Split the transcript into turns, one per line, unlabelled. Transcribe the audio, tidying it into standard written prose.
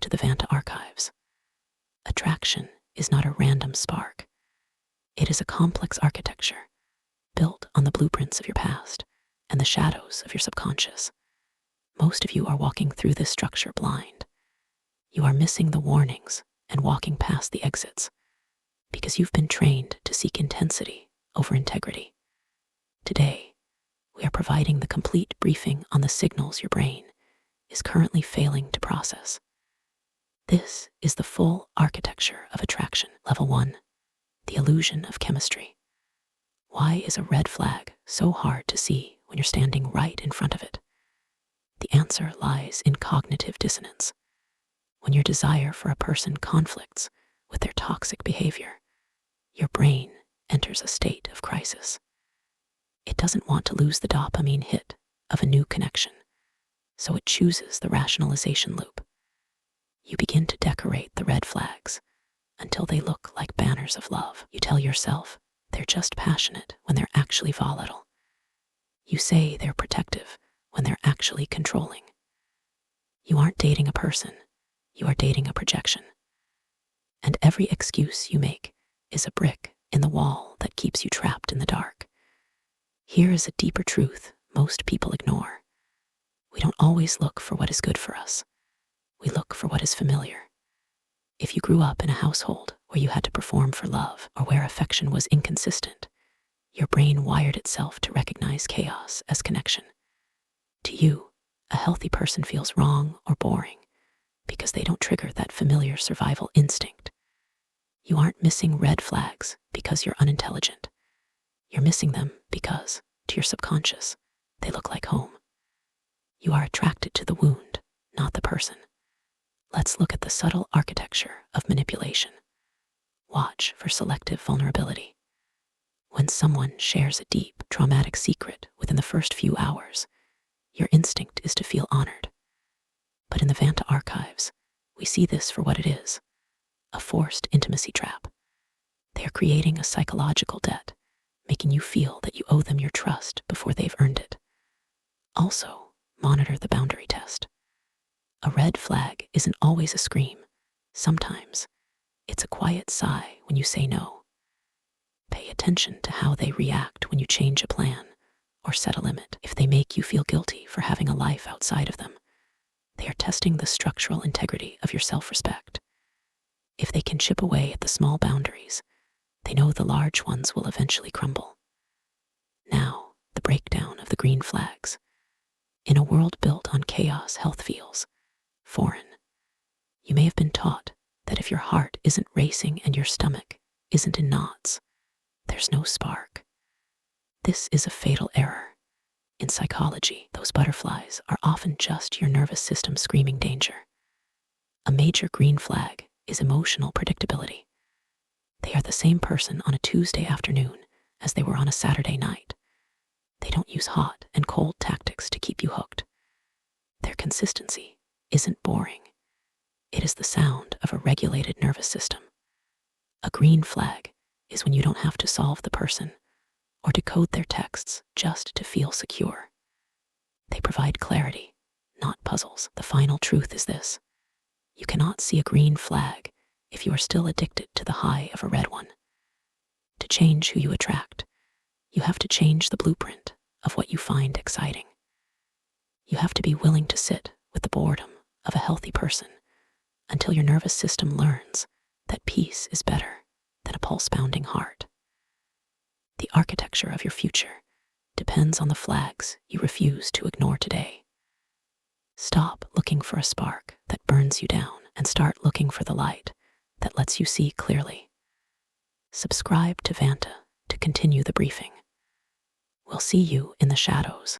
to the Vanta archives. Attraction is not a random spark. It is a complex architecture built on the blueprints of your past and the shadows of your subconscious. Most of you are walking through this structure blind. You are missing the warnings and walking past the exits because you've been trained to seek intensity over integrity. Today, we are providing the complete briefing on the signals your brain is currently failing to process. This is the full architecture of attraction. Level 1, the illusion of chemistry. Why is a red flag so hard to see when you're standing right in front of it? The answer lies in cognitive dissonance. When your desire for a person conflicts with their toxic behavior, your brain enters a state of crisis. It doesn't want to lose the dopamine hit of a new connection, so it chooses the rationalization loop. You begin to decorate the red flags until they look like banners of love. You tell yourself they're just passionate when they're actually volatile. You say they're protective when they're actually controlling. You aren't dating a person, you are dating a projection. And every excuse you make is a brick in the wall that keeps you trapped in the dark. Here is a deeper truth most people ignore. We don't always look for what is good for us. We look for what is familiar. If you grew up in a household where you had to perform for love or where affection was inconsistent, your brain wired itself to recognize chaos as connection. To you, a healthy person feels wrong or boring because they don't trigger that familiar survival instinct. You aren't missing red flags because you're unintelligent. You're missing them because, to your subconscious, they look like home. You are attracted to the wound, not the person. Let's look at the subtle architecture of manipulation. Watch for selective vulnerability. When someone shares a deep, traumatic secret within the first few hours, your instinct is to feel honored. But in the Vanta archives, we see this for what it is, a forced intimacy trap. They are creating a psychological debt, making you feel that you owe them your trust before they've earned it. Also, monitor the boundary test. A red flag isn't always a scream. Sometimes, it's a quiet sigh when you say no. Pay attention to how they react when you change a plan or set a limit. If they make you feel guilty for having a life outside of them, they are testing the structural integrity of your self-respect. If they can chip away at the small boundaries, they know the large ones will eventually crumble. Now, the breakdown of the green flags. In a world built on chaos, health feels foreign. You may have been taught that if your heart isn't racing and your stomach isn't in knots, there's no spark. This is a fatal error. In psychology, those butterflies are often just your nervous system screaming danger. A major green flag is emotional predictability. They are the same person on a Tuesday afternoon as they were on a Saturday night. They don't use hot and cold tactics to keep you hooked. Their consistency isn't boring. It is the sound of a regulated nervous system. A green flag is when you don't have to solve the person or decode their texts just to feel secure. They provide clarity, not puzzles. The final truth is this: you cannot see a green flag if you are still addicted to the high of a red one. To change who you attract, you have to change the blueprint of what you find exciting. You have to be willing to sit with the boredom of a healthy person until your nervous system learns that peace is better than a pulse-pounding heart. The architecture of your future depends on the flags you refuse to ignore today. Stop looking for a spark that burns you down and start looking for the light that lets you see clearly. Subscribe to Vanta to continue the briefing. We'll see you in the shadows.